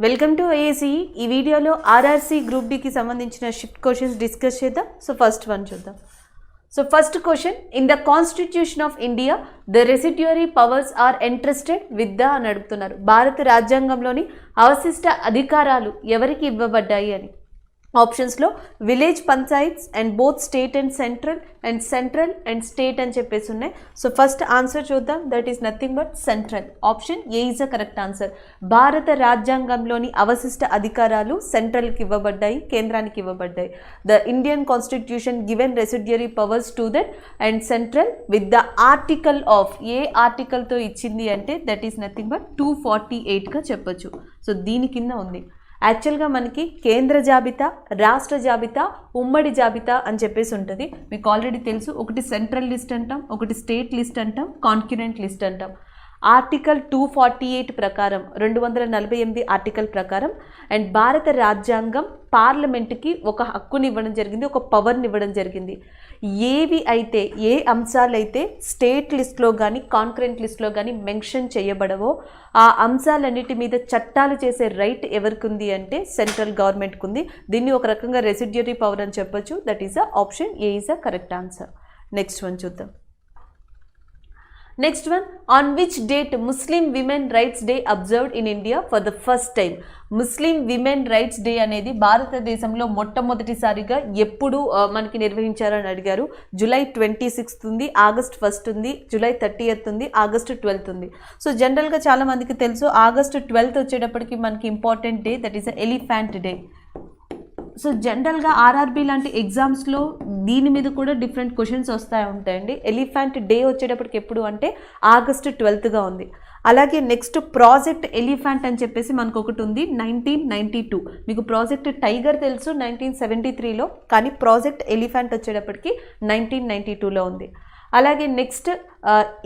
Welcome to IAC. ఈ వీడియోలో RRC group డికి సంబంధించిన షిఫ్ట్ క్వశ్చన్స్ డిస్కస్ చేద్దాం. సో ఫస్ట్ వన్ చూద్దాం. So first question, in the constitution of India the residuary powers are entrusted with the అని అడుగుతున్నారు. భారత రాజ్యాంగంలోని అవశిష్ట అధికారాలు ఎవరికి ఇవ్వబడ్డాయి అని. ఆప్షన్స్లో village panchayats and both state and central and state అని చెప్పేసి ఉన్నాయి. సో ఫస్ట్ ఆన్సర్ చూద్దాం. That is nothing but central. Option A is a correct answer. భారత రాజ్యాంగంలోని అవశిష్ట అధికారాలు సెంట్రల్కి ఇవ్వబడ్డాయి, కేంద్రానికి ఇవ్వబడ్డాయి. The Indian constitution given residuary powers to that and central with the article of, a ఆర్టికల్తో ఇచ్చింది అంటే దట్ ఈస్ నథింగ్ బట్ 248గా చెప్పొచ్చు. సో దీని కింద ఉంది. యాక్చువల్గా మనకి కేంద్ర జాబితా, రాష్ట్ర జాబితా, ఉమ్మడి జాబితా అని చెప్పేసి ఉంటుంది. మీకు ఆల్రెడీ తెలుసు, ఒకటి సెంట్రల్ లిస్ట్ అంటాం, ఒకటి స్టేట్ లిస్ట్ అంటాం, కాన్క్యూరెంట్ లిస్ట్ అంటాం. ఆర్టికల్ 248 ప్రకారం, 248 ఆర్టికల్ ప్రకారం అండ్ భారత రాజ్యాంగం పార్లమెంట్కి ఒక హక్కుని ఇవ్వడం జరిగింది, ఒక పవర్ని ఇవ్వడం జరిగింది. ఏవి అయితే, ఏ అంశాలైతే స్టేట్ లిస్ట్లో కానీ కాన్కరెంట్ లిస్ట్లో కానీ మెన్షన్ చేయబడవో ఆ అంశాలన్నిటి మీద చట్టాలు చేసే రైట్ ఎవరికి ఉంది అంటే సెంట్రల్ గవర్నమెంట్కి ఉంది. దీన్ని ఒక రకంగా రెసిడ్యూరీ పవర్ అని చెప్పొచ్చు. That is a option A is a correct answer. Next one చూద్దాం. Next one, on which date Muslim women rights day observed in India for the first time. Muslim women rights day అనేది భారతదేశంలో మొట్టమొదటిసారిగా ఎప్పుడు మనకి నిర్వహించారని అడిగారు. July 26 ఉంది, August 1 ఉంది, July 30 ఉంది, ఆగస్టు 12 ఉంది. సో జనరల్గా చాలామందికి తెలుసు, ఆగస్టు 12 వచ్చేటప్పటికి మనకి important day, that is a elephant day. So జనరల్గా ఆర్ఆర్బీ లాంటి ఎగ్జామ్స్లో దీని మీద కూడా డిఫరెంట్ క్వశ్చన్స్ ఉంటాయండి. ఎలిఫెంట్ డే వచ్చేటప్పటికి ఎప్పుడు అంటే ఆగస్టు 12గా ఉంది. అలాగే నెక్స్ట్ ప్రాజెక్ట్ ఎలిఫెంట్ అని చెప్పేసి మనకు ఒకటి ఉంది, 1992. మీకు ప్రాజెక్ట్ టైగర్ తెలుసు 1973లో, కానీ ప్రాజెక్ట్ ఎలిఫెంట్ వచ్చేటప్పటికి 1992లో ఉంది. అలాగే నెక్స్ట్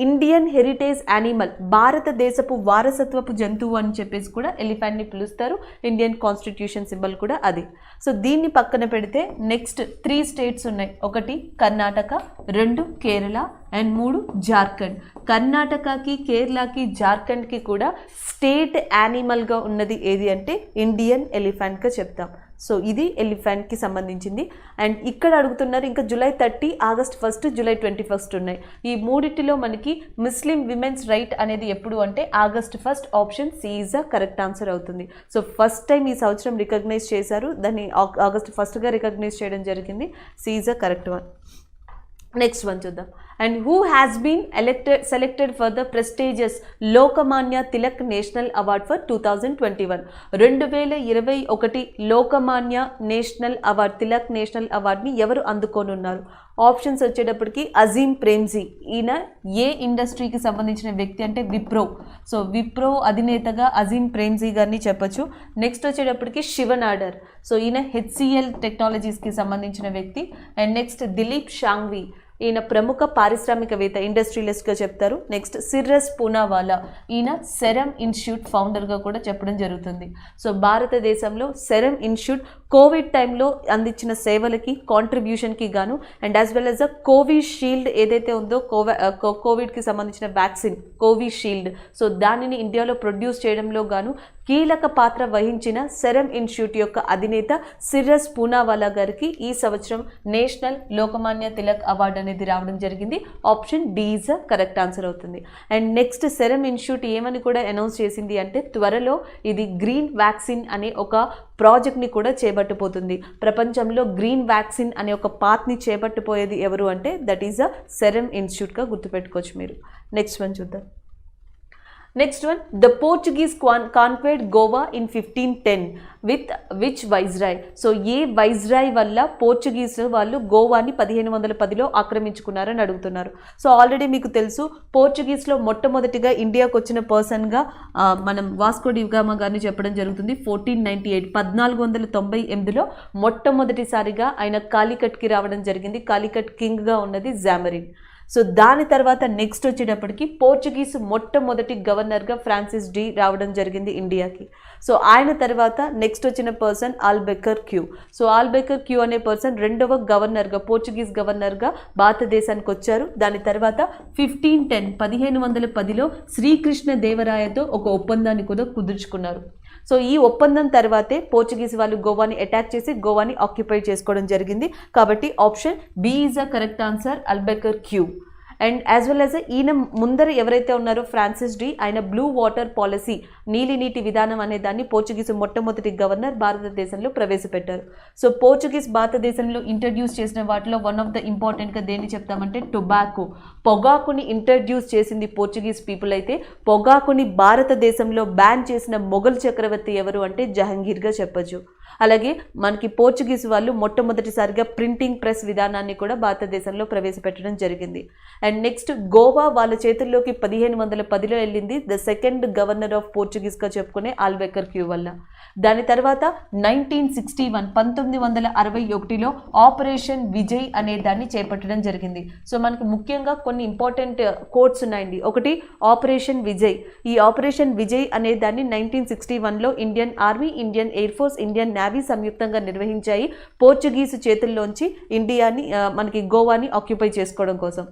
ఇండియన్ హెరిటేజ్ యానిమల్, భారతదేశపు వారసత్వపు జంతువు అని చెప్పేసి కూడా ఎలిఫెంట్ని పిలుస్తారు. ఇండియన్ కాన్స్టిట్యూషన్ సింబల్ కూడా అది. సో దీన్ని పక్కన పెడితే నెక్స్ట్ 3 స్టేట్స్ ఉన్నాయి. 1 కర్ణాటక, 2 కేరళ అండ్ 3 జార్ఖండ్. కర్ణాటకకి, కేరళకి, జార్ఖండ్కి కూడా స్టేట్ యానిమల్గా ఉన్నది ఏది అంటే ఇండియన్ ఎలిఫెంట్గా చెప్తాం. సో ఇది ఎలిఫెంట్కి సంబంధించింది. అండ్ ఇక్కడ అడుగుతున్నారు ఇంకా జూలై 30, ఆగస్ట్ 1, జూలై 21 ఉన్నాయి. ఈ మూడిటిలో మనకి ముస్లిం విమెన్స్ రైట్ అనేది ఎప్పుడు అంటే August 1. Option C is the correct answer అవుతుంది. సో ఫస్ట్ టైం ఈ సంవత్సరం రికగ్నైజ్ చేశారు, దాన్ని ఆగస్ట్ 1గా రికగ్నైజ్ చేయడం జరిగింది. C is the correct one. Next one చూద్దాం. And who has been selected for the prestigious Lokmanya Tilak national award for 2021. 2021 Lokmanya national award, Tilak national అవార్డ్ని ఎవరు అందుకోనున్నారు? ఆప్షన్స్ వచ్చేటప్పటికి అజీం ప్రేమ్జీ. ఈయన ఏ ఇండస్ట్రీకి సంబంధించిన వ్యక్తి అంటే విప్రో. సో విప్రో అధినేతగా అజీం ప్రేమ్జీ గారిని చెప్పొచ్చు. నెక్స్ట్ వచ్చేటప్పటికి శివనాడర్. సో ఈయన హెచ్సిఎల్ టెక్నాలజీస్కి సంబంధించిన వ్యక్తి. అండ్ నెక్స్ట్ దిలీప్ షాంఘ్వి, ఈయన ప్రముఖ పారిశ్రామికవేత్త, ఇండస్ట్రియలిస్ట్గా చెప్తారు. నెక్స్ట్ సిర్రస్ పూనావాలా, ఈయన సెరమ్ ఇన్స్టిట్యూట్ ఫౌండర్గా కూడా చెప్పడం జరుగుతుంది. సో భారతదేశంలో సెరమ్ ఇన్స్టిట్యూట్ కోవిడ్ టైంలో అందించిన సేవలకి, కాంట్రిబ్యూషన్కి గాను and as well as the Covishield ఏదైతే ఉందో కోవిడ్కి సంబంధించిన వ్యాక్సిన్ కోవిషీల్డ్, సో దానిని ఇండియాలో ప్రొడ్యూస్ చేయడంలో గాను కీలక పాత్ర వహించిన సెరమ్ ఇన్స్టిట్యూట్ యొక్క అధినేత సిర్రస్ పూనావాలా గారికి ఈ సంవత్సరం నేషనల్ లోకమాన్య తిలక్ అవార్డు అనేది రావడం జరిగింది. Option D is the correct answer అవుతుంది. అండ్ నెక్స్ట్ సెరమ్ ఇన్స్టిట్యూట్ ఏమని కూడా అనౌన్స్ చేసింది అంటే త్వరలో ఇది గ్రీన్ వ్యాక్సిన్ అనే ఒక ప్రాజెక్ట్ని కూడా చేపట్టబోతుంది. ప్రపంచంలో గ్రీన్ వ్యాక్సిన్ అనే ఒక పాత్ని చేపట్టబోయేది ఎవరు అంటే దట్ ఈజ్ అ సెరమ్ ఇన్స్టిట్యూట్గా గుర్తుపెట్టుకోవచ్చు మీరు. నెక్స్ట్ వన్ చూద్దాం. Next one, the Portuguese conquered Goa in 1510 with which viceroy. So a viceroy వల్ల పోర్చుగీస్ వాళ్ళు గోవాని 1510లో ఆక్రమించుకున్నారని అడుగుతున్నారు. సో ఆల్రెడీ మీకు తెలుసు, పోర్చుగీస్లో మొట్టమొదటిగా ఇండియాకు వచ్చిన పర్సన్గా మనం వాస్కో డిగామా గారిని చెప్పడం జరుగుతుంది. 1498 1498లో మొట్టమొదటిసారిగా ఆయన కాలికట్కి రావడం జరిగింది. కాలికట్ కింగ్గా ఉన్నది జామరిన్. సో దాని తర్వాత నెక్స్ట్ వచ్చేటప్పటికి పోర్చుగీస్ మొట్టమొదటి గవర్నర్గా ఫ్రాన్సిస్ డి రావడం జరిగింది ఇండియాకి. సో ఆయన తర్వాత నెక్స్ట్ వచ్చిన పర్సన్ ఆల్బెకర్ క్యూ. సో ఆల్బెకర్ క్యూ అనే పర్సన్ రెండవ గవర్నర్గా, పోర్చుగీస్ గవర్నర్గా భారతదేశానికి వచ్చారు. దాని తర్వాత 1510 శ్రీకృష్ణ దేవరాయతో ఒక ఒప్పందాన్ని కూడా కుదుర్చుకున్నారు. సో ఈ ఒప్పందం తర్వాతే పోర్చుగీస్ వాళ్ళు గోవాని అటాక్ చేసి గోవాని ఆక్యుపై చేసుకోవడం జరిగింది. కాబట్టి option B is a correct answer, Albuquerque. And as well as ఈయన ముందర ఎవరైతే ఉన్నారో ఫ్రాన్సిస్ డి, ఆయన బ్లూ వాటర్ పాలసీ, నీటి విధానం అనే దాన్ని పోర్చుగీస్ మొట్టమొదటి గవర్నర్ భారతదేశంలో ప్రవేశపెట్టారు. సో పోర్చుగీస్ భారతదేశంలో ఇంట్రడ్యూస్ చేసిన వాటిలో వన్ ఆఫ్ ద ఇంపార్టెంట్గా దేన్ని చెప్తామంటే టొబాకో. పొగాకుని ఇంట్రడ్యూస్ చేసింది పోర్చుగీస్ పీపుల్ అయితే పొగాకుని భారతదేశంలో బ్యాన్ చేసిన మొఘల్ చక్రవర్తి ఎవరు అంటే జహంగీర్గా చెప్పచ్చు. అలాగే మనకి పోర్చుగీస్ వాళ్ళు మొట్టమొదటిసారిగా ప్రింటింగ్ ప్రెస్ విధానాన్ని కూడా భారతదేశంలో ప్రవేశపెట్టడం జరిగింది. అండ్ నెక్స్ట్ గోవా వాళ్ళ చేతుల్లోకి 1510లో వెళ్ళింది ద సెకండ్ గవర్నర్ ఆఫ్ పోర్చుగీస్గా చెప్పుకునే ఆల్బెకర్ క్యూ వల్ల. దాని తర్వాత 1961లో ఆపరేషన్ విజయ్ అనే దాన్ని చేపట్టడం జరిగింది. సో మనకి ముఖ్యంగా కొన్ని ఇంపార్టెంట్ కోడ్స్ ఉన్నాయండి. ఒకటి ఆపరేషన్ విజయ్. ఈ ఆపరేషన్ విజయ్ అనే దాన్ని 1961లో Indian army, Indian air force, Indian navy సంయుక్తంగా నిర్వహించాయి పోర్చుగీస్ చేతుల్లోంచి ఇండియాని మనకి గోవాని ఆక్యుపై చేసుకోవడం కోసం.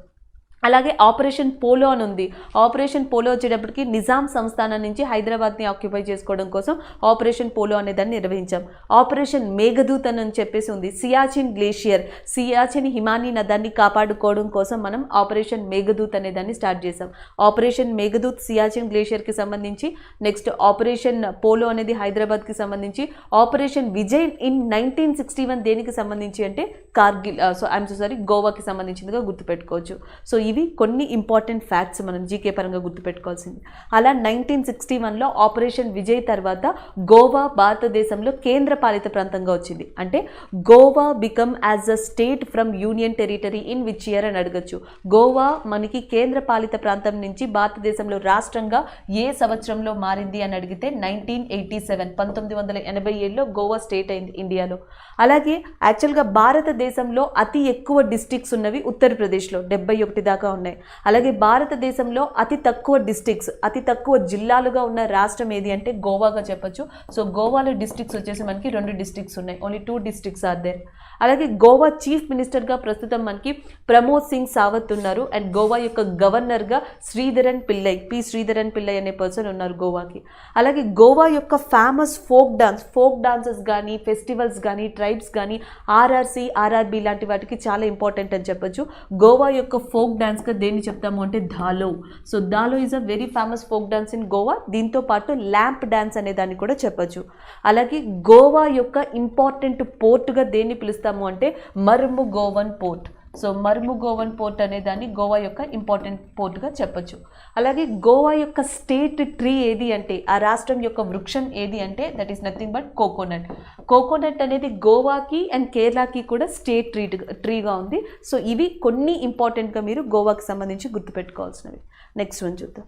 అలాగే ఆపరేషన్ పోలో అని ఉంది. ఆపరేషన్ పోలో వచ్చేటప్పటికి నిజాం సంస్థానం నుంచి హైదరాబాద్ని ఆక్యుపై చేసుకోవడం కోసం ఆపరేషన్ పోలో అనే దాన్ని నిర్వహించాం. ఆపరేషన్ మేఘదూత్ అని చెప్పేసి ఉంది. సియాచిన్ గ్లేషియర్, సియాచిన్ హిమానీ నదాన్ని కాపాడుకోవడం కోసం మనం ఆపరేషన్ మేఘదూత్ అనే దాన్ని స్టార్ట్ చేసాం. ఆపరేషన్ మేఘదూత్ సియాచిన్ గ్లేషియర్కి సంబంధించి. నెక్స్ట్ ఆపరేషన్ పోలో అనేది హైదరాబాద్కి సంబంధించి. ఆపరేషన్ విజయ్ ఇన్ 1961 దేనికి సంబంధించి అంటే కార్గిల్, గోవాకి సంబంధించిందిగా గుర్తుపెట్టుకోవచ్చు. సో ఇవి కొన్ని ఇంపార్టెంట్ ఫ్యాక్ట్స్ మనం జీకే పరంగా గుర్తుపెట్టుకోవాల్సింది. అలా 1961లో ఆపరేషన్ విజయ్ తర్వాత గోవా భారతదేశంలో కేంద్ర పాలిత ప్రాంతంగా వచ్చింది. అంటే Goa become as a state from union territory in which year అని అడగచ్చు. గోవా మనకి కేంద్ర పాలిత ప్రాంతం నుంచి భారతదేశంలో రాష్ట్రంగా ఏ సంవత్సరంలో మారింది అని అడిగితే 1987, 1987లో గోవా స్టేట్ అయింది ఇండియాలో. అలాగే యాక్చువల్గా భారతదేశంలో అతి ఎక్కువ డిస్ట్రిక్ట్స్ ఉన్నవి ఉత్తరప్రదేశ్లో 71 దాకా ఉన్నాయి. అలాగే భారతదేశంలో అతి తక్కువ డిస్ట్రిక్ట్స్, అతి తక్కువ జిల్లాలుగా ఉన్న రాష్ట్రం ఏది అంటే గోవాగా చెప్పొచ్చు. సో గోవాలో డిస్ట్రిక్ట్స్ వచ్చేసి మనకి 2 డిస్ట్రిక్ట్స్ ఉన్నాయి. Only 2 districts are there. అలాగే గోవా చీఫ్ మినిస్టర్గా ప్రస్తుతం మనకి ప్రమోద్ సింగ్ సావత్ ఉన్నారు. అండ్ గోవా యొక్క గవర్నర్గా శ్రీధరన్ పిల్లై, పి శ్రీధరన్ పిల్లై అనే పర్సన్ ఉన్నారు గోవాకి. అలాగే గోవా యొక్క ఫేమస్ ఫోక్ డాన్సెస్ కానీ, ఫెస్టివల్స్ కానీ, ట్రైబ్స్ కానీ ఆర్ఆర్సి, ఆర్ఆర్బి లాంటి వాటికి చాలా ఇంపార్టెంట్ అని చెప్పొచ్చు. గోవా యొక్క ఫోక్ డాన్స్గా దేన్ని చెప్తాము అంటే Dhalo. So Dhalo is a very famous folk dance in Goa. దీంతో పాటు ల్యాంప్ డాన్స్ అనే దాన్ని కూడా చెప్పొచ్చు. అలాగే గోవా యొక్క ఇంపార్టెంట్ పోర్ట్గా దేన్ని పిలుస్తాము అంటే మర్ముగోవన్ పోర్ట్. సో మర్ముగోవన్ పోర్ట్ అనే దాన్ని గోవా యొక్క ఇంపార్టెంట్ పోర్ట్గా చెప్పొచ్చు. అలాగే గోవా యొక్క స్టేట్ ట్రీ ఏది అంటే, ఆ రాష్ట్రం యొక్క వృక్షం ఏది అంటే that is nothing but coconut. Coconut అనేది గోవాకి అండ్ కేరళకి కూడా స్టేట్ ట్రీగా ఉంది. సో ఇవి కొన్ని ఇంపార్టెంట్గా మీరు గోవాకి సంబంధించి గుర్తుపెట్టుకోవాల్సినవి. నెక్స్ట్ వన్ చూద్దాం.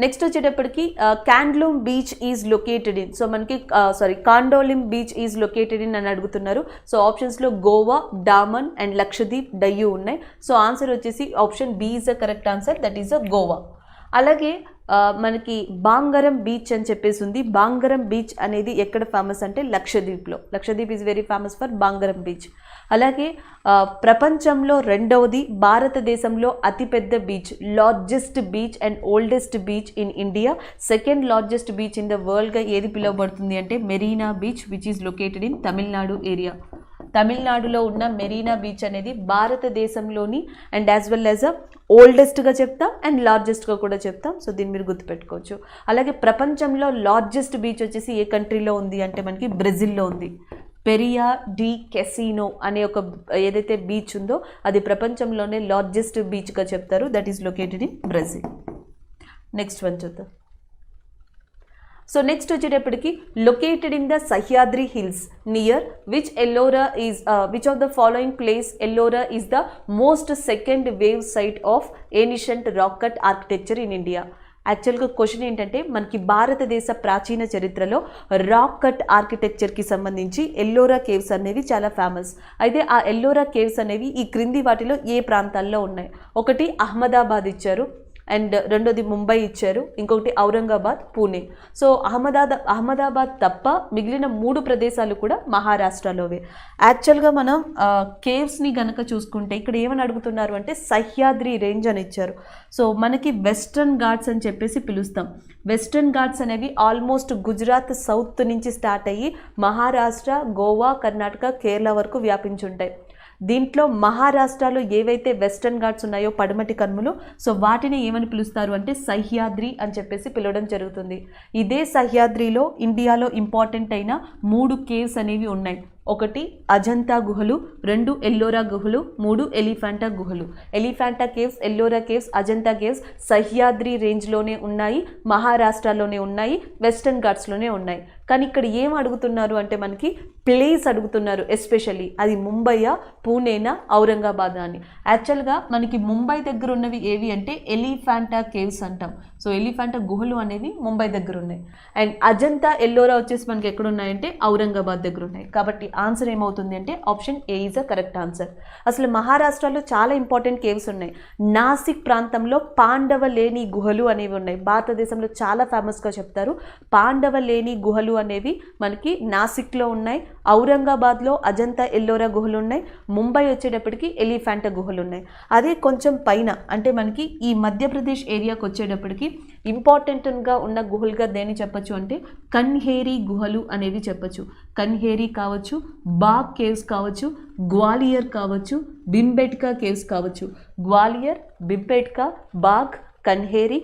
నెక్స్ట్ వచ్చేటప్పటికి Candolim beach is located in. So మనకి Candolim beach is located in అని అడుగుతున్నారు. సో ఆప్షన్స్లో గోవా, డామన్ అండ్ లక్షద్వీప్, డయ్యూ ఉన్నాయి. సో ఆన్సర్ వచ్చేసి option B is a correct answer, that is a Goa. అలాగే మనకి బాంగరం బీచ్ అని చెప్పేసి ఉంది. బాంగరం బీచ్ అనేది ఎక్కడ ఫేమస్ అంటే లక్షద్వీప్లో. Lakshadweep is very famous for Bangaram beach. అలాగే ప్రపంచంలో రెండవది, భారతదేశంలో అతిపెద్ద beach, largest beach and oldest beach in India, second largest beach in the వరల్డ్గా ఏది పిలువబడుతుంది అంటే Marina beach which is located in Tamil Nadu area. తమిళనాడులో ఉన్న మెరీనా బీచ్ అనేది భారతదేశంలోని అండ్ యాజ్ వెల్ యాజ్ ఓల్డెస్ట్గా చెప్తాం అండ్ లార్జెస్ట్గా కూడా చెప్తాం. సో దీన్ని మీరు గుర్తుపెట్టుకోవచ్చు. అలాగే ప్రపంచంలో లార్జెస్ట్ బీచ్ వచ్చేసి ఏ కంట్రీలో ఉంది అంటే మనకి బ్రెజిల్లో ఉంది. పెరియా డి కెసినో అనే ఒక ఏదైతే బీచ్ ఉందో అది ప్రపంచంలోనే లార్జెస్ట్ బీచ్గా చెప్తారు. That is located in Brazil. Next one చూద్దాం. సో నెక్స్ట్ వచ్చేటప్పటికి located in the Sahyadri hills near which Ellora is which of the following place Ellora is the most second wave site of ancient rock cut architecture in India. యాక్చువల్గా question ఏంటంటే మనకి భారతదేశ ప్రాచీన చరిత్రలో rock cut ఆర్కిటెక్చర్కి సంబంధించి Ellora caves అనేవి చాలా ఫేమస్. అయితే ఆ ఎల్లోరా కేవ్స్ అనేవి ఈ క్రింది వాటిలో ఏ ప్రాంతాల్లో ఉన్నాయి? ఒకటి అహ్మదాబాద్ ఇచ్చారు, అండ్ రెండోది ముంబై ఇచ్చారు, ఇంకొకటి ఔరంగాబాద్, పూణే. సో అహ్మదాబాద్ తప్ప మిగిలిన 3 ప్రదేశాలు కూడా మహారాష్ట్రలోవే. యాక్చువల్గా మనం కేవ్స్ని గనక చూసుకుంటే ఇక్కడ ఏమని అడుగుతున్నారు అంటే సహ్యాద్రి రేంజ్ అని ఇచ్చారు. సో మనకి వెస్ట్రన్ ఘాట్స్ అని చెప్పేసి పిలుస్తాం. వెస్ట్రన్ ఘాట్స్ అనేవి ఆల్మోస్ట్ గుజరాత్ సౌత్ నుంచి స్టార్ట్ అయ్యి మహారాష్ట్ర, గోవా, కర్ణాటక, కేరళ వరకు వ్యాపించుంటాయి. దీంట్లో మహారాష్ట్రలో ఏవైతే వెస్టర్న్ ఘాట్స్ ఉన్నాయో పడమటి కనుమలు, సో వాటిని ఏమని పిలుస్తారు అంటే సహ్యాద్రి అని చెప్పేసి పిలవడం జరుగుతుంది. ఇదే సహ్యాద్రిలో ఇండియాలో ఇంపార్టెంట్ అయిన 3 కేవ్స్ అనేవి ఉన్నాయి. 1 అజంతా గుహలు, 2 ఎల్లోరా గుహలు, 3 ఎలిఫెంటా గుహలు. Elephanta caves, Ellora caves, Ajanta caves Sahyadri రేంజ్లోనే ఉన్నాయి, మహారాష్ట్రలోనే ఉన్నాయి, వెస్టర్న్ ఘాట్స్లోనే ఉన్నాయి. కానీ ఇక్కడ ఏం అడుగుతున్నారు అంటే మనకి ప్లేస్ అడుగుతున్నారు. ఎస్పెషల్లీ అది ముంబైయా, పూణేనా, ఔరంగాబాద్ అని. యాక్చువల్గా మనకి ముంబై దగ్గర ఉన్నవి ఏవి అంటే ఎలిఫెంటా కేవ్స్ అంటాం. సో ఎలిఫెంటా గుహలు అనేవి ముంబై దగ్గర ఉన్నాయి. అండ్ అజంతా, ఎల్లోరా వచ్చేసి మనకి ఎక్కడ ఉన్నాయంటే ఔరంగాబాద్ దగ్గర ఉన్నాయి. కాబట్టి ఆన్సర్ ఏమవుతుంది అంటే option A is a correct answer. అసలు మహారాష్ట్రలో చాలా ఇంపార్టెంట్ కేవ్స్ ఉన్నాయి. నాసిక్ ప్రాంతంలో పాండవలేని గుహలు అనేవి ఉన్నాయి. భారతదేశంలో చాలా ఫేమస్గా చెప్తారు. పాండవలేని గుహలు అనేవి మనకి నాసిక్లో ఉన్నాయి. ఔరంగాబాద్లో అజంతా, ఎల్లోరా గుహలు ఉన్నాయి. ముంబై వచ్చేటప్పటికి ఎలిఫెంటా గుహలు ఉన్నాయి. అదే కొంచెం పైన అంటే మనకి ఈ మధ్యప్రదేశ్ ఏరియాకి వచ్చేటప్పటికి ఇంపార్టెంట్గా ఉన్న గుహలుగా దేని చెప్పచ్చు అంటే కన్హేరి గుహలు అనేవి చెప్పచ్చు. కన్హేరి కావచ్చు, బాగ్ కేవ్స్ కావచ్చు, గ్వాలియర్ కావచ్చు, భింబెట్కా కేవ్స్ కావచ్చు. గ్వాలియర్, భింబెట్కా, బాగ్, కన్హేరి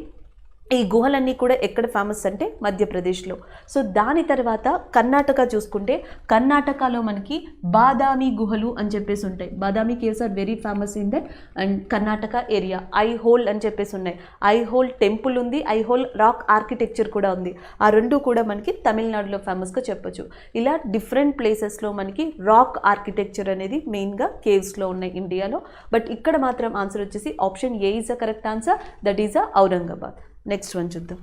ఈ గుహలన్నీ కూడా ఎక్కడ ఫేమస్ అంటే మధ్యప్రదేశ్లో. సో దాని తర్వాత కర్ణాటక చూసుకుంటే కర్ణాటకలో మనకి బాదామి గుహలు అని చెప్పేసి ఉంటాయి. Badami caves are very famous in that and Karnataka area. Aihole అని చెప్పేసి ఉన్నాయి. ఐహోల్ టెంపుల్ ఉంది, ఐహోల్ రాక్ ఆర్కిటెక్చర్ కూడా ఉంది. ఆ 2 కూడా మనకి తమిళనాడులో ఫేమస్గా చెప్పొచ్చు. ఇలా డిఫరెంట్ ప్లేసెస్లో మనకి రాక్ ఆర్కిటెక్చర్ అనేది మెయిన్గా కేవ్స్లో ఉన్నాయి ఇండియాలో. బట్ ఇక్కడ మాత్రం ఆన్సర్ వచ్చేసి option A is a correct answer, that is a Aurangabad. Next one చూద్దాం.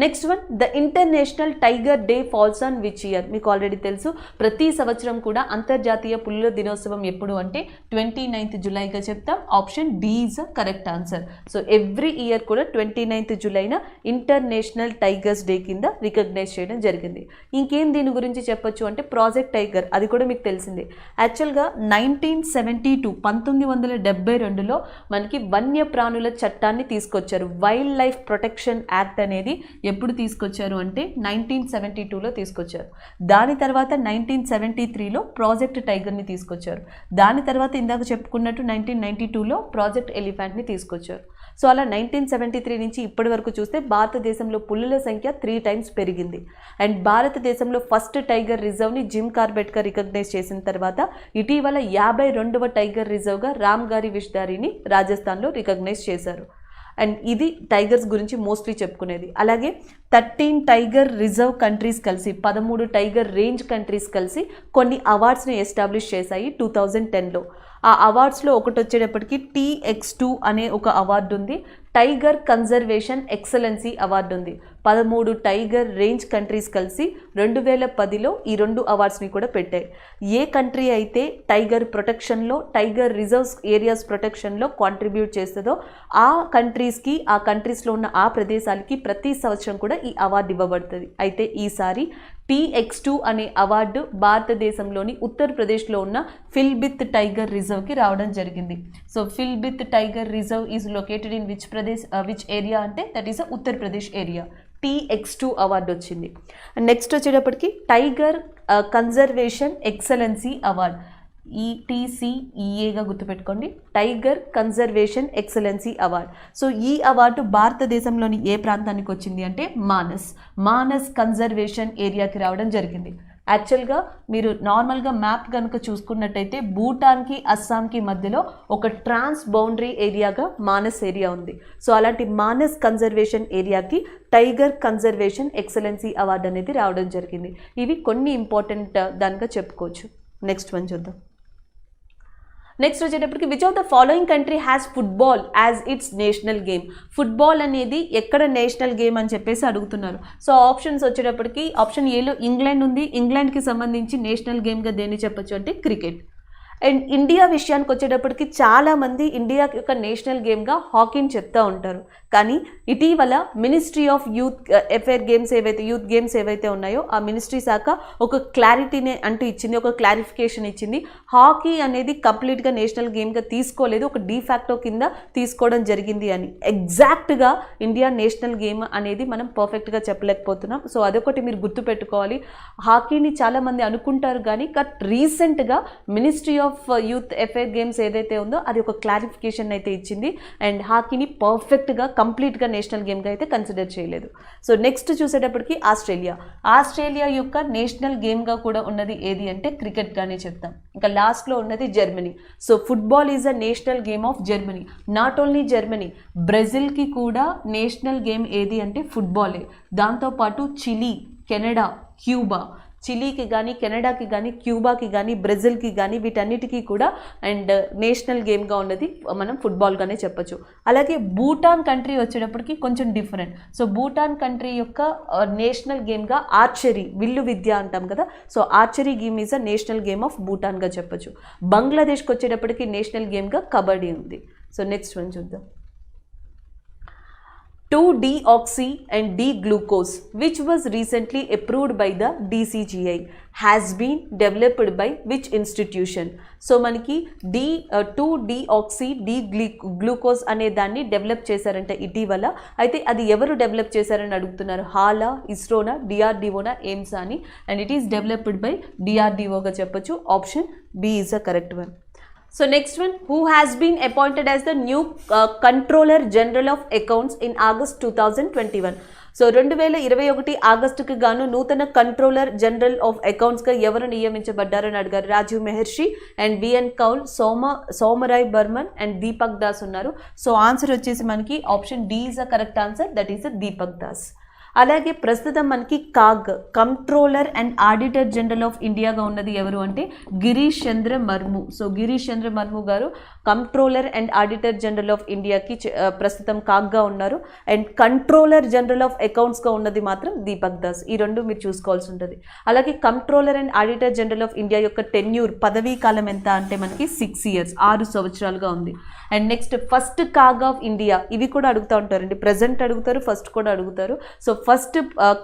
Next one, the international tiger day falls on which year? మీకు ఆల్రెడీ తెలుసు, ప్రతి సంవత్సరం కూడా అంతర్జాతీయ పులుల దినోత్సవం ఎప్పుడు అంటే 29th జూలైగా చెప్తాం. Option D is a correct answer. So every year కూడా 29th జూలైన ఇంటర్నేషనల్ టైగర్స్ డే కింద రికగ్నైజ్ చేయడం జరిగింది. ఇంకేం దీని గురించి చెప్పొచ్చు అంటే ప్రాజెక్ట్ టైగర్, అది కూడా మీకు తెలిసిందే. యాక్చువల్గా 1972లో మనకి వన్యప్రాణుల చట్టాన్ని తీసుకొచ్చారు. వైల్డ్ లైఫ్ ప్రొటెక్షన్ యాక్ట్ అనేది ఎప్పుడు తీసుకొచ్చారు అంటే 1972లో తీసుకొచ్చారు. దాని తర్వాత 1973లో ప్రాజెక్ట్ టైగర్ని తీసుకొచ్చారు. దాని తర్వాత ఇందాక చెప్పుకున్నట్టు 1992లో ప్రాజెక్ట్ ఎలిఫెంట్ని తీసుకొచ్చారు. సో అలా 1973 నుంచి ఇప్పటి వరకు చూస్తే భారతదేశంలో పులుల సంఖ్య 3 times పెరిగింది. అండ్ భారతదేశంలో ఫస్ట్ టైగర్ రిజర్వ్ని జిమ్ కార్బెట్గా రికగ్నైజ్ చేసిన తర్వాత ఇటీవల 52వ టైగర్ రిజర్వ్గా రామ్గారి విష్దారిని రాజస్థాన్లో రికగ్నైజ్ చేశారు. అండ్ ఇది టైగర్స్ గురించి మోస్ట్లీ చెప్పుకునేది. అలాగే 13 టైగర్ రిజర్వ్ కంట్రీస్ కలిసి 13 టైగర్ రేంజ్ కంట్రీస్ కలిసి కొన్ని అవార్డ్స్ని ఎస్టాబ్లిష్ చేశాయి 2010లో. ఆ అవార్డ్స్లో ఒకటి వచ్చేటప్పటికి TX2 అనే ఒక అవార్డు ఉంది. టైగర్ కన్జర్వేషన్ ఎక్సలెన్సీ అవార్డు ఉంది. 13 టైగర్ రేంజ్ కంట్రీస్ కలిసి 2010లో ఈ 2 అవార్డ్స్ని కూడా పెట్టాయి. ఏ కంట్రీ అయితే టైగర్ ప్రొటెక్షన్లో, టైగర్ రిజర్వ్స్ ఏరియాస్ ప్రొటెక్షన్లో కాంట్రిబ్యూట్ చేస్తుందో ఆ కంట్రీస్కి, ఆ కంట్రీస్లో ఉన్న ఆ ప్రదేశాలకి ప్రతి సంవత్సరం కూడా ఈ అవార్డు ఇవ్వబడుతుంది. అయితే ఈసారి TX2 అనే అవార్డు భారతదేశంలోని ఉత్తరప్రదేశ్లో ఉన్న ఫిల్బిత్ టైగర్ రిజర్వ్కి రావడం జరిగింది. So Pilibhit tiger reserve is located in which area అంటే that is Uttar Pradesh area. TX2 award వచ్చింది. నెక్స్ట్ వచ్చేటప్పటికి టైగర్ కన్జర్వేషన్ ఎక్సలెన్సీ అవార్డ్, ETCEAగా గుర్తుపెట్టుకోండి, tiger conservation excellency award. So ఈ అవార్డు భారతదేశంలోని ఏ ప్రాంతానికి వచ్చింది అంటే మానస్ కన్జర్వేషన్ ఏరియాకి రావడం జరిగింది. యాక్చువల్గా మీరు నార్మల్గా మ్యాప్ కనుక చూసుకున్నట్టయితే భూటాన్కి అస్సాంకి మధ్యలో ఒక ట్రాన్స్ బౌండరీ ఏరియాగా మానస్ ఏరియా ఉంది. సో అలాంటి మానస్ కన్జర్వేషన్ ఏరియాకి టైగర్ కన్జర్వేషన్ ఎక్సలెన్సీ అవార్డు అనేది రావడం జరిగింది. ఇవి కొన్ని ఇంపార్టెంట్ దానిగా చెప్పుకోవచ్చు. నెక్స్ట్ వన్ చూద్దాం. నెక్స్ట్ వచ్చేటప్పటికి which of the following country has football as it's national game? Football అనేది ఎక్కడ నేషనల్ గేమ్ అని చెప్పేసి అడుగుతున్నారు. సో ఆప్షన్స్ వచ్చేటప్పటికి ఆప్షన్ ఏలో ఇంగ్లాండ్ ఉంది. ఇంగ్లాండ్కి సంబంధించి నేషనల్ గేమ్గా దేన్ని చెప్పొచ్చు అంటే క్రికెట్. అండ్ ఇండియా విషయానికి వచ్చేటప్పటికి చాలామంది ఇండియా యొక్క నేషనల్ గేమ్గా హాకీని చెప్తూ ఉంటారు. కానీ ఇటీవల ministry of youth youth games ఏవైతే ఉన్నాయో ఆ మినిస్ట్రీ శాఖ ఒక క్లారిటీని అంటూ ఇచ్చింది, ఒక క్లారిఫికేషన్ ఇచ్చింది. హాకీ అనేది కంప్లీట్గా నేషనల్ గేమ్గా తీసుకోలేదు, ఒక డీఫాక్టో కింద తీసుకోవడం జరిగింది అని. ఎగ్జాక్ట్గా ఇండియా నేషనల్ గేమ్ అనేది మనం పర్ఫెక్ట్గా చెప్పలేకపోతున్నాం. సో అదొకటి మీరు గుర్తుపెట్టుకోవాలి. హాకీని చాలామంది అనుకుంటారు కానీ రీసెంట్గా మినిస్ట్రీ ఆఫ్ యూత్ గేమ్స్ ఏదైతే ఉందో అది ఒక క్లారిఫికేషన్ అయితే ఇచ్చింది. అండ్ హాకీని పర్ఫెక్ట్గా కంప్లీట్గా నేషనల్ గేమ్గా అయితే కన్సిడర్ చేయలేదు. సో నెక్స్ట్ చూసేటప్పటికి ఆస్ట్రేలియా యొక్క నేషనల్ గేమ్గా కూడా ఉన్నది ఏది అంటే క్రికెట్గానే చెప్తాం. ఇంకా లాస్ట్లో ఉన్నది Germany. So football is a national game of Germany. Not only Germany, బ్రెజిల్కి కూడా నేషనల్ గేమ్ ఏది అంటే ఫుట్బాలే. దాంతోపాటు చిలీ, కెనడా, క్యూబా, చిలీకి కానీ కెనడాకి కానీ క్యూబాకి కానీ బ్రెజిల్కి కానీ వీటన్నిటికీ కూడా అండ్ నేషనల్ గేమ్గా ఉన్నది మనం ఫుట్బాల్గానే చెప్పచ్చు. అలాగే భూటాన్ కంట్రీ వచ్చేటప్పటికి కొంచెం డిఫరెంట్. సో భూటాన్ కంట్రీ యొక్క నేషనల్ గేమ్గా ఆర్చరీ, విల్లు విద్య అంటాం కదా, so archery game is a national game of భూటాన్గా చెప్పచ్చు. బంగ్లాదేశ్కి వచ్చేటప్పటికి నేషనల్ గేమ్గా కబడ్డీ ఉంది. సో నెక్స్ట్ వన్ చూద్దాం. 2-deoxy and D-glucose, which was recently approved by the DCGI, has been developed by which institution? So మనకి 2-deoxy D-glucose అనే దాన్ని develop చేశారంటే ఇటీవల. అయితే అది ఎవరు డెవలప్ చేశారని అడుగుతున్నారు. హాలా, ఇస్రోనా, డిఆర్డిఓనా, ఎయిమ్సా అని. And it is developed by డిఆర్డిఓగా చెప్పొచ్చు. Option B is the correct one. So next one, who has been appointed as the new Controller General of Accounts in August 2021? So 2021 ఆగస్టుకి గాను నూతన కంట్రోలర్ జనరల్ ఆఫ్ అకౌంట్స్గా ఎవరు నియమించబడ్డారని అడిగారు. Rajiv Mehrishi and V N Kaul, Soma Roy Burman and Deepak Das ఉన్నారు. సో ఆన్సర్ వచ్చేసి మనకి option D is a correct answer, that is Deepak Das. అలాగే ప్రస్తుతం మనకి CAG, controller and auditor general of ఇండియాగా ఉన్నది ఎవరు అంటే గిరీష్ చంద్ర మర్ము. సో గిరీష్ చంద్ర మర్ము గారు controller and auditor general of ఇండియాకి ప్రస్తుతం కాగ్గా ఉన్నారు. అండ్ కంట్రోలర్ జనరల్ ఆఫ్ అకౌంట్స్గా ఉన్నది మాత్రం దీపక్ దాస్. ఈ రెండు మీరు చూసుకోవాల్సి ఉంటుంది. అలాగే controller and auditor general of India యొక్క టెన్యూర్, పదవీ కాలం ఎంత అంటే మనకి 6 years, 6 సంవత్సరాలుగా ఉంది. And next first CAG of India, ఇవి కూడా అడుగుతూ ఉంటారండి. ప్రజెంట్ అడుగుతారు, ఫస్ట్ కూడా అడుగుతారు. సో ఫస్ట్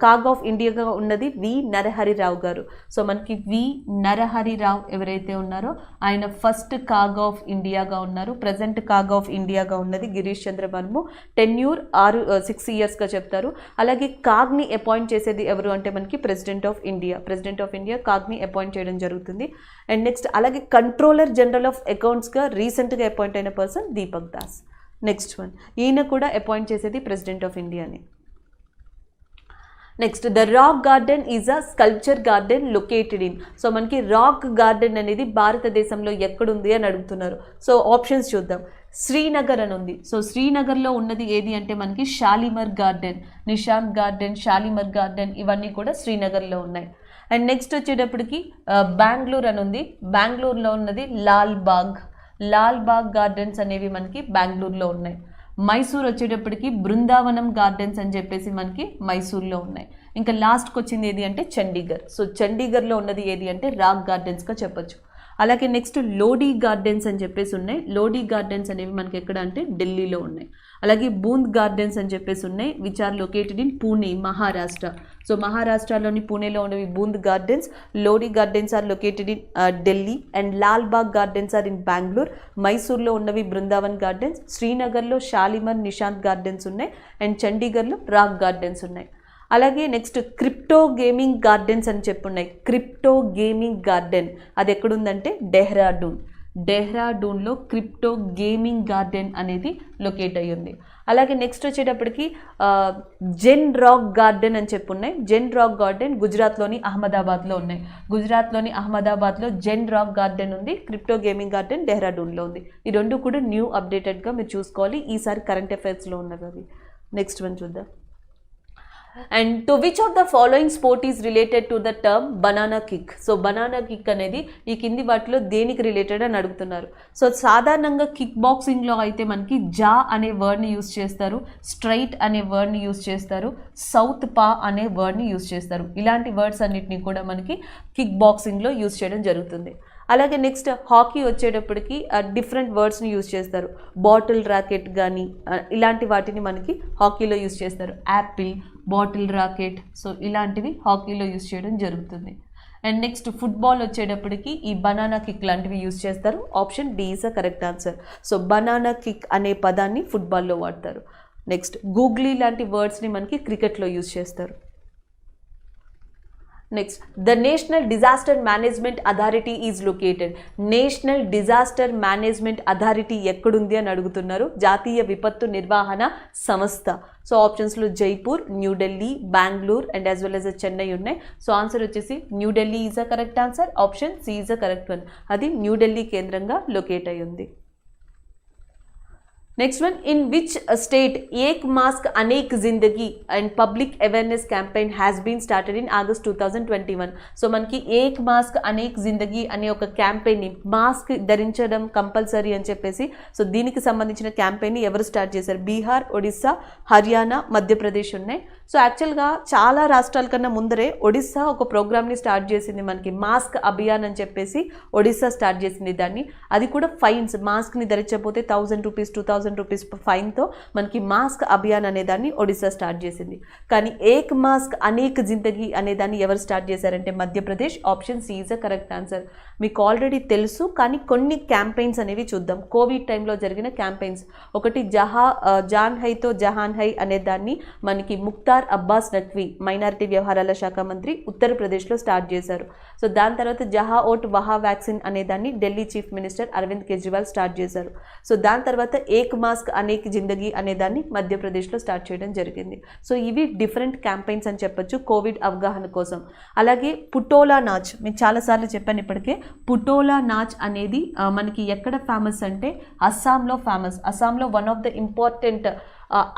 కాగ్ ఆఫ్ ఇండియాగా ఉన్నది వి నరహరిరావు గారు. సో మనకి వి నరహరిరావు ఎవరైతే ఉన్నారో ఆయన ఫస్ట్ కాగ్ ఆఫ్ ఇండియాగా ఉన్నారు. ప్రజెంట్ కాగ్ ఆఫ్ ఇండియాగా ఉన్నది గిరీష్ చంద్ర మర్ము. టెన్యూర్ 6 yearsగా చెప్తారు. అలాగే కాగ్ని అపాయింట్ చేసేది ఎవరు అంటే మనకి ప్రెసిడెంట్ ఆఫ్ ఇండియా కాగ్ని అపాయింట్ చేయడం జరుగుతుంది. అండ్ నెక్స్ట్ అలాగే కంట్రోలర్ జనరల్ ఆఫ్ అకౌంట్స్గా రీసెంట్గా అపాయింట్ అయిన person Deepak Das. Next one, ఈయన కూడా అపాయింట్ చేసేది ప్రెసిడెంట్ ఆఫ్ ఇండియాని. Next the rock garden is a sculpture garden located in. So మనకి రాక్ గార్డెన్ అనేది భారతదేశంలో ఎక్కడుంది అని అడుగుతున్నారు. సో ఆప్షన్స్ చూద్దాం. శ్రీనగర్ అని ఉంది. సో శ్రీనగర్లో ఉన్నది ఏది అంటే మనకి Shalimar garden, Nishant garden, Shalimar garden ఇవన్నీ కూడా శ్రీనగర్లో ఉన్నాయి. అండ్ నెక్స్ట్ వచ్చేటప్పటికి బెంగళూరు అని ఉంది. బెంగళూరులో ఉన్నది లాల్ బాగ్ గార్డెన్స్ అనేవి మనకి బెంగళూరులో ఉన్నాయి. మైసూర్ వచ్చేటప్పటికి బృందావనం గార్డెన్స్ అని చెప్పేసి మనకి మైసూర్లో ఉన్నాయి. ఇంకా లాస్ట్కి వచ్చింది ఏది అంటే చండీగఢ్. సో చండీగఢ్లో ఉన్నది ఏది అంటే రాక్ గార్డెన్స్గా చెప్పొచ్చు. అలాగే నెక్స్ట్ లోడీ గార్డెన్స్ అని చెప్పేసి ఉన్నాయి. లోడీ గార్డెన్స్ అనేవి మనకి ఎక్కడ అంటే ఢిల్లీలో ఉన్నాయి. అలాగే బూంద్ గార్డెన్స్ అని చెప్పేసి ఉన్నాయి, which are located in Pune, Maharashtra. So మహారాష్ట్రలోని పూణేలో ఉన్నవి Bund gardens. Lodhi gardens are located in Delhi. And Lal Bagh gardens are in Bengaluru. మైసూర్లో ఉన్నవి బృందావన్ గార్డెన్స్. శ్రీనగర్లో షాలిమర్, నిషాంత్ గార్డెన్స్ ఉన్నాయి. అండ్ చండీగఢ్లో రాక్ గార్డెన్స్ ఉన్నాయి. అలాగే నెక్స్ట్ క్రిప్టో గేమింగ్ గార్డెన్స్ అని చెప్పున్నాయి. క్రిప్టో గేమింగ్ గార్డెన్ అది ఎక్కడుందంటే డెహ్రాడూన్లో క్రిప్టో గేమింగ్ గార్డెన్ అనేది లొకేట్ అయ్యి ఉంది. అలాగే నెక్స్ట్ వచ్చేటప్పటికి జెన్ రాక్ గార్డెన్ అని చెప్పున్నాయి. జెన్ రాక్ గార్డెన్ గుజరాత్లోని అహ్మదాబాద్లో ఉన్నాయి. గుజరాత్లోని అహ్మదాబాద్లో జెన్ రాక్ గార్డెన్ ఉంది. క్రిప్టో గేమింగ్ గార్డెన్ డెహ్రాడూన్లో ఉంది. ఈ రెండు కూడా న్యూ అప్డేటెడ్గా మీరు చూసుకోవాలి. ఈసారి కరెంట్ అఫైర్స్లో ఉన్నవి అవి. నెక్స్ట్ వన్ చూద్దాం. And to which of the following sport is related to the term banana kick. So banana kick అనేది ఈ కింది వాటిలో దేనికి రిలేటెడ్ అని అడుగుతున్నారు. సో సాధారణంగా కిక్ బాక్సింగ్లో అయితే మనకి జా అనే వర్డ్ని యూజ్ చేస్తారు, స్ట్రైట్ అనే వర్డ్ని యూజ్ చేస్తారు, సౌత్ పా అనే వర్డ్ని యూజ్ చేస్తారు. ఇలాంటి వర్డ్స్ అన్నిటిని కూడా మనకి కిక్ బాక్సింగ్లో యూజ్ చేయడం జరుగుతుంది. అలాగే నెక్స్ట్ హాకీ వచ్చేటప్పటికి డిఫరెంట్ వర్డ్స్ని యూజ్ చేస్తారు. బాటిల్ రాకెట్ కానీ ఇలాంటి వాటిని మనకి హాకీలో యూజ్ చేస్తారు. యాపిల్, బాటిల్ రాకెట్, సో ఇలాంటివి హాకీలో యూజ్ చేయడం జరుగుతుంది. అండ్ నెక్స్ట్ ఫుట్బాల్ వచ్చేటప్పటికి ఈ బనానా కిక్ లాంటివి యూజ్ చేస్తారు. Option D is a correct answer. So banana kick అనే పదాన్ని ఫుట్బాల్లో వాడతారు. నెక్స్ట్ గూగ్లీ లాంటి వర్డ్స్ని మనకి క్రికెట్లో యూజ్ చేస్తారు. Next the national disaster management authority is located. National disaster management authority ఎక్కడుంది అని అడుగుతున్నారు. జాతీయ విపత్తు నిర్వహణ సంస్థ. సో ఆప్షన్స్లో Jaipur, New Delhi, Bengaluru and as well as Chennai ఉన్నాయి. సో ఆన్సర్ వచ్చేసి New Delhi is a correct answer. Option C is a correct one. అది న్యూఢిల్లీ కేంద్రంగా లొకేట్ అయి ఉంది. Next one, in which state Ek mask Anek Zindagi and public awareness campaign has been started in August 2021. So మనకి ఏక్ mask Anek జిందగీ అనే ఒక campaign, mask ధరించడం compulsory అని చెప్పేసి, సో దీనికి సంబంధించిన క్యాంపెయిన్ని ఎవరు స్టార్ట్ చేశారు? బీహార్, ఒడిస్సా, హర్యానా, మధ్యప్రదేశ్ ఉన్నాయి. సో యాక్చువల్గా చాలా రాష్ట్రాల కన్నా ముందరే ఒడిస్సా ఒక ప్రోగ్రామ్ని స్టార్ట్ చేసింది. మనకి మాస్క్ అభియాన్ అని చెప్పేసి ఒడిస్సా స్టార్ట్ చేసింది దాన్ని. అది కూడా ఫైన్స్, మాస్క్ని ధరించకపోతే 1000 రూపీస్, 2000 రూపీస్ ఫైన్తో మనకి మాస్క్ అభియాన్ అనేదాన్ని ఒడిస్సా స్టార్ట్ చేసింది. కానీ ఏక్ మాస్క్ అనేక్ జిందగీ అనేదాన్ని ఎవరు స్టార్ట్ చేశారంటే Madhya Pradesh. Option C is a correct answer. మీకు ఆల్రెడీ తెలుసు, కానీ కొన్ని క్యాంపెయిన్స్ అనేవి చూద్దాం. కోవిడ్ టైంలో జరిగిన క్యాంపెయిన్స్, ఒకటి జాన్ హైతో జహాన్ హై అనే దాన్ని మనకి ముఖ్తార్ అబ్బాస్ నఖ్వీ, మైనారిటీ వ్యవహారాల శాఖ మంత్రి, ఉత్తరప్రదేశ్లో స్టార్ట్ చేశారు. సో దాని తర్వాత జహా ఓట్ వహా వ్యాక్సిన్ అనేదాన్ని Delhi chief minister Arvind Kejriwal start చేశారు. సో దాని తర్వాత ఏక్ మాస్క్ అనేక్ జిందగీ అనేదాన్ని మధ్యప్రదేశ్లో స్టార్ట్ చేయడం జరిగింది. సో ఇవి డిఫరెంట్ క్యాంపెయిన్స్ అని చెప్పొచ్చు కోవిడ్ అవగాహన కోసం. అలాగే పుటోలా నాచ్, మీకు చాలాసార్లు చెప్పాను ఇప్పటికే. పుటోలా నాచ్ అనేది మనకి ఎక్కడ ఫేమస్ అంటే అస్సాంలో ఫేమస్. అస్సాంలో వన్ ఆఫ్ ద ఇంపార్టెంట్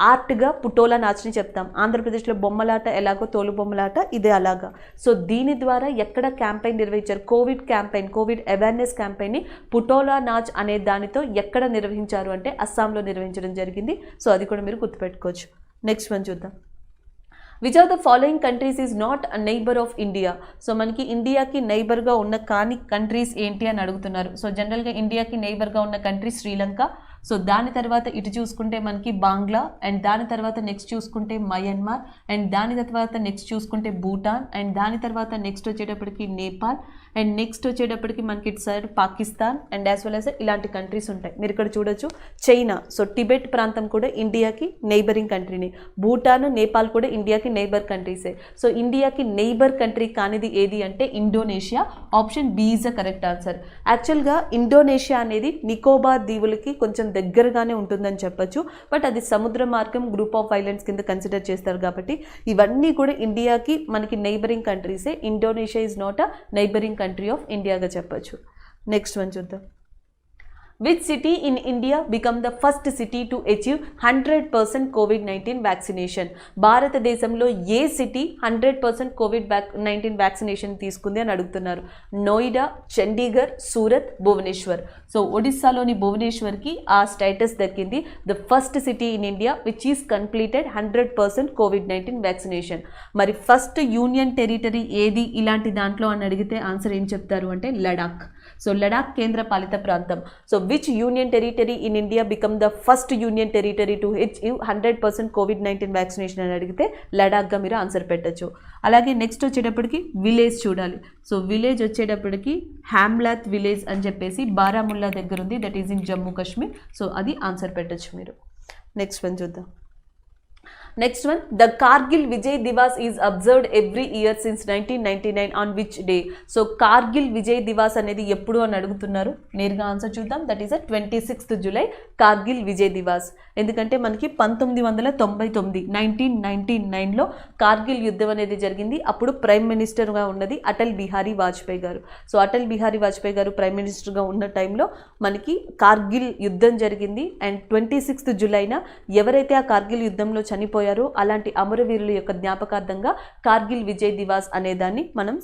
ఆర్ట్గా పుటోలా నాచ్ని చెప్తాం. ఆంధ్రప్రదేశ్లో బొమ్మలాట ఎలాగో తోలు బొమ్మలాట, ఇదే అలాగా. సో దీని ద్వారా ఎక్కడ క్యాంపెయిన్ నిర్వహించారు? కోవిడ్ క్యాంపెయిన్, కోవిడ్ అవేర్నెస్ క్యాంపెయిన్ని పుటోలా నాచ్ అనే దానితో ఎక్కడ నిర్వహించారు అంటే అస్సాంలో నిర్వహించడం జరిగింది. సో అది కూడా మీరు గుర్తుపెట్టుకోవచ్చు. నెక్స్ట్ వన్ చూద్దాం. Which of the following countries is not a neighbour of India. So మనకి ఇండియాకి నైబర్గా ఉన్న కానీ కంట్రీస్ ఏంటి అని అడుగుతున్నారు. సో జనరల్గా ఇండియాకి నైబర్గా ఉన్న కంట్రీ శ్రీలంక. సో దాని తర్వాత ఇటు చూసుకుంటే మనకి బంగ్లా, అండ్ దాని తర్వాత నెక్స్ట్ చూసుకుంటే మయన్మార్, అండ్ దాని తర్వాత నెక్స్ట్ చూసుకుంటే భూటాన్, అండ్ దాని తర్వాత నెక్స్ట్ వచ్చేటప్పటికి నేపాల్, అండ్ నెక్స్ట్ వచ్చేటప్పటికి మనకి ఇటు side Pakistan, and as well as ఇలాంటి కంట్రీస్ ఉంటాయి. మీరు ఇక్కడ చూడొచ్చు చైనా. సో టిబెట్ ప్రాంతం కూడా ఇండియాకి నైబరింగ్ కంట్రీని. భూటాన్, నేపాల్ కూడా ఇండియాకి నైబర్ కంట్రీసే. సో ఇండియాకి నైబర్ కంట్రీ కానిది ఏది అంటే Indonesia. Option B is a correct answer. యాక్చువల్గా ఇండోనేషియా అనేది నికోబార్ దీవులకి కొంచెం దగ్గరగానే ఉంటుందని చెప్పొచ్చు, బట్ అది సముద్ర మార్గం, గ్రూప్ ఆఫ్ ఐలాండ్స్ కింద కన్సిడర్ చేస్తారు. కాబట్టి ఇవన్నీ కూడా ఇండియాకి మనకి నైబరింగ్ కంట్రీసే. Indonesia is not a neighbouring country of ఇండియాగా చెప్పొచ్చు. నెక్స్ట్ వన్ చూద్దాం. Which city in India become the first city to achieve 100% COVID-19 vaccination? భారతదేశంలో ఏ సిటీ 100% COVID-19 వ్యాక్సినేషన్ తీసుకుంది అని అడుగుతున్నారు. నోయిడా, చండీగఢ్, సూరత్, భువనేశ్వర్. సో ఒడిస్సాలోని భువనేశ్వర్కి ఆ స్టేటస్ దక్కింది. The first city in India which is completed 100% COVID-19 vaccination. మరి ఫస్ట్ యూనియన్ టెరిటరీ ఏది ఇలాంటి దాంట్లో అని అడిగితే ఆన్సర్ ఏం చెప్తారు అంటే లడాక్. సో లడాక్ కేంద్ర పాలిత ప్రాంతం. So which union territory in India become the first union territory to achieve 100% COVID-19 vaccination అని అడిగితే లడాక్గా మీరు ఆన్సర్ పెట్టచ్చు. అలాగే నెక్స్ట్ వచ్చేటప్పటికి విలేజ్ చూడాలి. సో విలేజ్ వచ్చేటప్పటికి హ్యామ్లాత్ విలేజ్ అని చెప్పేసి బారాముల్లా దగ్గర ఉంది, that is in Jammu Kashmir. సో అది ఆన్సర్ పెట్టచ్చు మీరు. నెక్స్ట్ వన్ చూద్దాం. Next one, the Kargil Vijay Diwas is observed every year since 1999 on which day. సో కార్గిల్ విజయ్ దివాస్ అనేది ఎప్పుడు అని అడుగుతున్నారు. నేరుగా ఆన్సర్ చూద్దాం. That is 26th July Kargil Vijay Diwas. ఎందుకంటే మనకి 1999 1999లో కార్గిల్ యుద్ధం అనేది జరిగింది. అప్పుడు ప్రైమ్ మినిస్టర్గా ఉన్నది అటల్ బిహారీ వాజ్పేయి గారు. సో అటల్ బిహారీ వాజ్పేయి గారు ప్రైమ్ మినిస్టర్గా ఉన్న టైంలో మనకి కార్గిల్ యుద్ధం జరిగింది. అండ్ 26th జూలైన ఎవరైతే ఆ కార్గిల్ యుద్ధంలో చనిపోయారో అలాంటి అమరవీరుల యొక్క జ్ఞాపకార్థంగా కార్గిల్ విజయ్ దివాస్ అనే దాన్ని మనం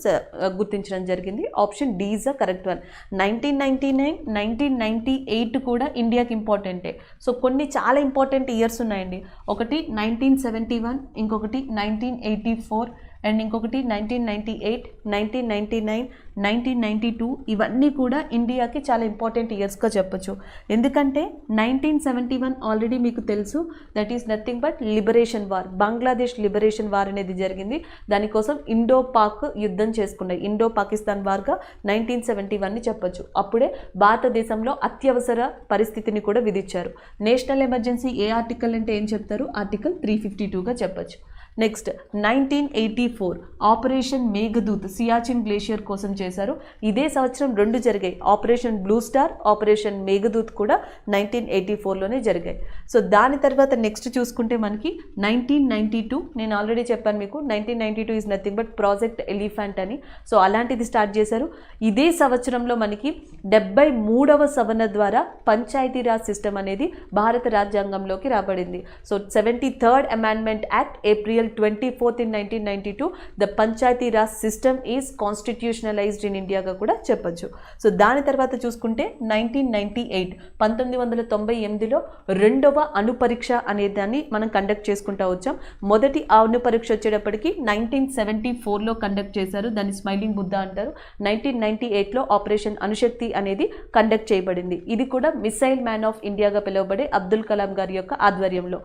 గుర్తించడం జరిగింది. Option D is the correct one. 1999 1998 కూడా ఇండియాకి ఇంపార్టెంటే. సో కొన్ని చాలా ఇంపార్టెంట్ ఇయర్స్ ఉన్నాయండి. ఒకటి 1971, ఇంకొకటి 1984, అండ్ ఇంకొకటి 1998, 1999, 1992 ఇవన్నీ కూడా ఇండియాకి చాలా ఇంపార్టెంట్ ఇయర్స్గా చెప్పొచ్చు. ఎందుకంటే 1971 ఆల్రెడీ మీకు తెలుసు, that is nothing but liberation war, Bangladesh liberation war అనేది జరిగింది. దానికోసం ఇండో పాక్ యుద్ధం చేసుకున్నాయి, ఇండో పాకిస్తాన్ వార్గా 1971ని చెప్పొచ్చు. అప్పుడే భారతదేశంలో అత్యవసర పరిస్థితిని కూడా విధించారు. నేషనల్ ఎమర్జెన్సీ ఏ ఆర్టికల్ అంటే ఏం చెప్తారు, ఆర్టికల్ 352గా చెప్పొచ్చు. Next 1984 operation Meghdoot Siachen glacier కోసం చేశారు. ఇదే సంవత్సరం రెండు జరిగాయి, operation blue star, operation Meghdoot కూడా 1984లోనే జరిగాయి. సో దాని తర్వాత నెక్స్ట్ చూసుకుంటే మనకి 1992, నేను ఆల్రెడీ చెప్పాను మీకు 1992 is nothing but project elephant అని. సో అలాంటిది స్టార్ట్ చేశారు. ఇదే సంవత్సరంలో మనకి 73వ సవరణ ద్వారా పంచాయతీరాజ్ సిస్టమ్ అనేది భారత రాజ్యాంగంలోకి రాబడింది. So 73rd amendment act April 24th in 1992 the Panchayati Raj system is constitutionalised in ఇండియాగా కూడా చెప్పొచ్చు. సో దాని తర్వాత చూసుకుంటే 1998 1998లో రెండవ అణు పరీక్ష అనే దాన్ని మనం కండక్ట్ చేసుకుంటూ వచ్చాం. మొదటి అణు పరీక్ష వచ్చేటప్పటికి 1974లో కండక్ట్ చేశారు, దాన్ని స్మైలింగ్ బుద్ధ అంటారు. 1998లో ఆపరేషన్ అణుశక్తి అనేది కండక్ట్ చేయబడింది. ఇది కూడా మిసైల్ మ్యాన్ ఆఫ్ ఇండియాగా పిలువబడే అబ్దుల్ కలాం గారి యొక్క ఆధ్వర్యంలో.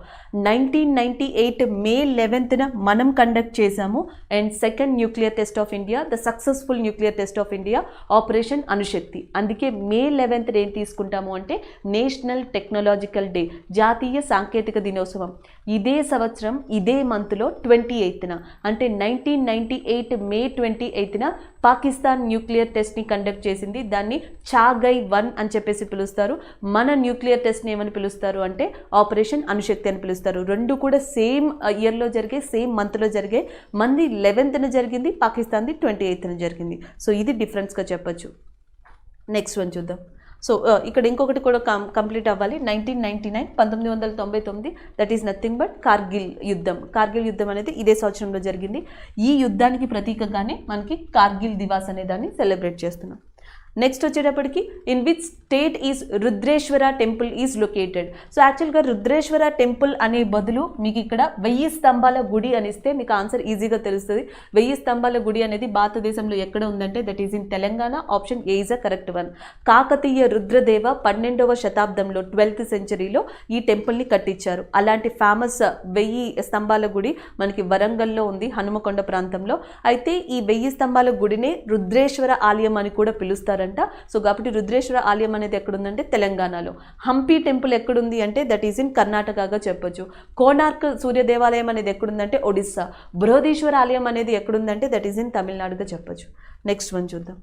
1998 May 11th మనం కండక్ట్ చేశాము. And second nuclear test of India, the successful nuclear test of India operation Anushakti. అందుకే May 11th ఏం తీసుకుంటాము అంటే నేషనల్ టెక్నాలజికల్ డే, జాతీయ సాంకేతిక దినోత్సవం. ఇదే సంవత్సరం ఇదే మంత్లో 28న అంటే 1998 May 28న పాకిస్తాన్ న్యూక్లియర్ టెస్ట్ని కండక్ట్ చేసింది. దాన్ని చాగై 1 అని చెప్పేసి పిలుస్తారు. మన న్యూక్లియర్ టెస్ట్ని ఏమని పిలుస్తారు అంటే ఆపరేషన్ అణుశక్తి అని పిలుస్తారు. రెండు కూడా సేమ్ ఇయర్లో జరిగే, సేమ్ మంత్లో జరిగే. మంది 11th జరిగింది, పాకిస్తాన్ది 28th జరిగింది. సో ఇది డిఫరెన్స్గా చెప్పొచ్చు. నెక్స్ట్ వన్ చూద్దాం. సో ఇక్కడ ఇంకొకటి కూడా కంప్లీట్ అవ్వాలి. 1999 1999 that is nothing but Kargil యుద్ధం. కార్గిల్ యుద్ధం అనేది ఇదే సంవత్సరంలో జరిగింది. ఈ యుద్ధానికి ప్రతీకగానే మనకి కార్గిల్ దివాస్ అనే దాన్ని సెలబ్రేట్ చేస్తున్నాం. నెక్స్ట్ వచ్చేటప్పటికి in which state is Rudreshwara temple is located. So యాక్చువల్గా రుద్రేశ్వర టెంపుల్ అనే బదులు మీకు ఇక్కడ 1000 స్తంభాల గుడి అనిస్తే మీకు ఆన్సర్ ఈజీగా తెలుస్తుంది. 1000 స్తంభాల గుడి అనేది భారతదేశంలో ఎక్కడ ఉందంటే that is in Telangana. Option A is a correct one. Kakatiya Rudradeva 12వ శతాబ్దంలో 12th centuryలో ఈ టెంపుల్ని కట్టించారు. అలాంటి ఫేమస్ 1000 స్తంభాల గుడి మనకి వరంగల్లో ఉంది, హనుమకొండ ప్రాంతంలో. అయితే ఈ 1000 స్తంభాల గుడినే రుద్రేశ్వర ఆలయం అని కూడా పిలుస్తారు. సో కాబట్టి రుద్రేశ్వర ఆలయం అనేది ఎక్కడుందంటే తెలంగాణలో. హంపి టెంపుల్ ఎక్కడుంది అంటే దట్ ఈస్ ఇన్ కర్ణాటకగా చెప్పొచ్చు. కోనార్క్ సూర్య దేవాలయం అనేది ఎక్కడుందంటే ఒడిస్సా. బృహదీశ్వర ఆలయం అనేది ఎక్కడుందంటే దట్ ఈస్ ఇన్ తమిళనాడుగా చెప్పొచ్చు. నెక్స్ట్ వన్ చూద్దాం.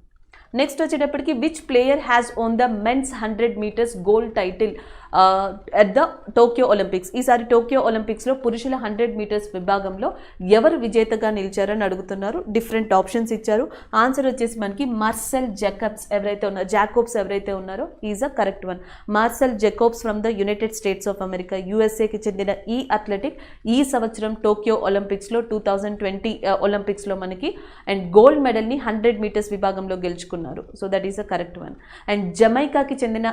నెక్స్ట్ వచ్చేటప్పటికి which player has won the men's 100 meters gold title at the Tokyo Olympics. ఈసారి టోక్యో ఒలింపిక్స్లో పురుషుల 100 meters విభాగంలో ఎవరు విజేతగా నిలిచారని అడుగుతున్నారు. డిఫరెంట్ ఆప్షన్స్ ఇచ్చారు. ఆన్సర్ వచ్చేసి మనకి మార్సెల్ జాకోబ్స్ ఎవరైతే ఉన్నారో is a correct one. Marcell Jacobs from the United States of America, యుఎస్ఏకి చెందిన ఈ అథ్లెటిక్ ఈ సంవత్సరం టోక్యో ఒలింపిక్స్లో 2020 ఒలింపిక్స్లో మనకి అండ్ గోల్డ్ మెడల్ని 100 meters విభాగంలో గెలుచుకున్నారు. So that is a correct one. And జమైకాకి చెందిన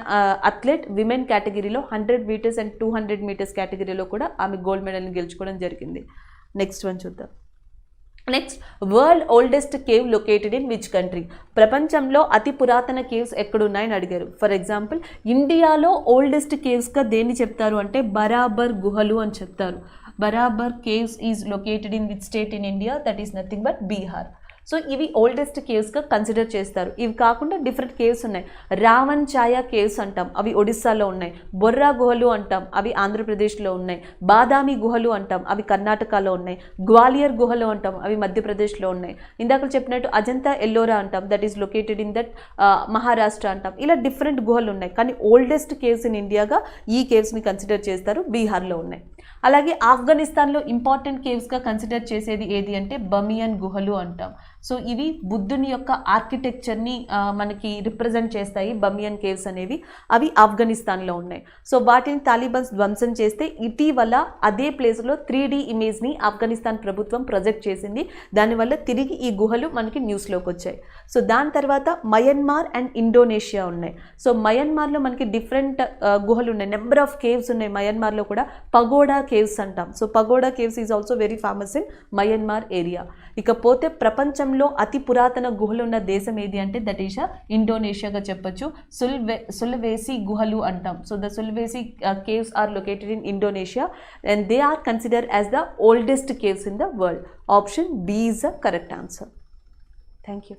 అథ్లెట్ విమెన్ కేటగిరీలో 100 meters అండ్ 200 meters కేటగిరీలో కూడా ఆమె గోల్డ్ మెడల్ని గెలుచుకోవడం జరిగింది. నెక్స్ట్ వన్ చూద్దాం. Next world oldest cave located in which country. ప్రపంచంలో అతి పురాతన కేవ్స్ ఎక్కడున్నాయని అడిగారు. ఫర్ ఎగ్జాంపుల్ ఇండియాలో ఓల్డెస్ట్ కేవ్స్గా దేన్ని చెప్తారు అంటే బరాబర్ గుహలు అని చెప్తారు. బరాబర్ caves is located in which state in India, that is nothing but Bihar. So ఇవి ఓల్డెస్ట్ కేవ్స్గా కన్సిడర్ చేస్తారు. ఇవి కాకుండా డిఫరెంట్ కేవ్స్ ఉన్నాయి. రావణ్ ఛాయా కేవ్స్ అంటాం, అవి ఒడిస్సాలో ఉన్నాయి. బొర్రా గుహలు అంటాం, అవి ఆంధ్రప్రదేశ్లో ఉన్నాయి. బాదామి గుహలు అంటాం, అవి కర్ణాటకలో ఉన్నాయి. గ్వాలియర్ గుహలు అంటాం, అవి మధ్యప్రదేశ్లో ఉన్నాయి. ఇందాక చెప్పినట్టు అజంతా ఎల్లోరా అంటాం, that is located in that Maharashtra అంటాం. ఇలా డిఫరెంట్ గుహలు ఉన్నాయి. కానీ ఓల్డెస్ట్ కేవ్స్ ఇన్ ఇండియాగా ఈ కేవ్స్ని కన్సిడర్ చేస్తారు, బీహార్లో ఉన్నాయి. అలాగే ఆఫ్ఘనిస్తాన్లో ఇంపార్టెంట్ కేవ్స్గా కన్సిడర్ చేసేది ఏది అంటే బమియన్ గుహలు అంటాం. సో ఇవి బుద్ధుని యొక్క ఆర్కిటెక్చర్ని మనకి రిప్రజెంట్ చేస్తాయి. బమియన్ కేవ్స్ అనేవి అవి ఆఫ్ఘనిస్తాన్లో ఉన్నాయి. సో వాటిని తాలిబాన్స్ ధ్వంసం చేస్తే ఇటీవల అదే ప్లేస్లో 3D ఇమేజ్ని ఆఫ్ఘనిస్తాన్ ప్రభుత్వం ప్రొజెక్ట్ చేసింది. దానివల్ల తిరిగి ఈ గుహలు మనకి న్యూస్లోకి వచ్చాయి. సో దాని తర్వాత మయన్మార్ అండ్ ఇండోనేషియా ఉన్నాయి. సో మయన్మార్లో మనకి డిఫరెంట్ గుహలు ఉన్నాయి, నెంబర్ ఆఫ్ కేవ్స్ ఉన్నాయి. మయన్మార్లో కూడా పగోడా పగోడా కేవ్స్ అంటాం. So pagoda caves is also very famous in Myanmar area. ఇకపోతే ప్రపంచంలో అతి పురాతన గుహలు ఉన్న దేశం ఏది అంటే దట్ ఈస్ ఇండోనేషియాగా చెప్పొచ్చు. సుల్వేసి గుహలు అంటాం. So the Sulawesi caves are located in Indonesia and they are considered as the oldest caves in the world. Option B is the correct answer. Thank you.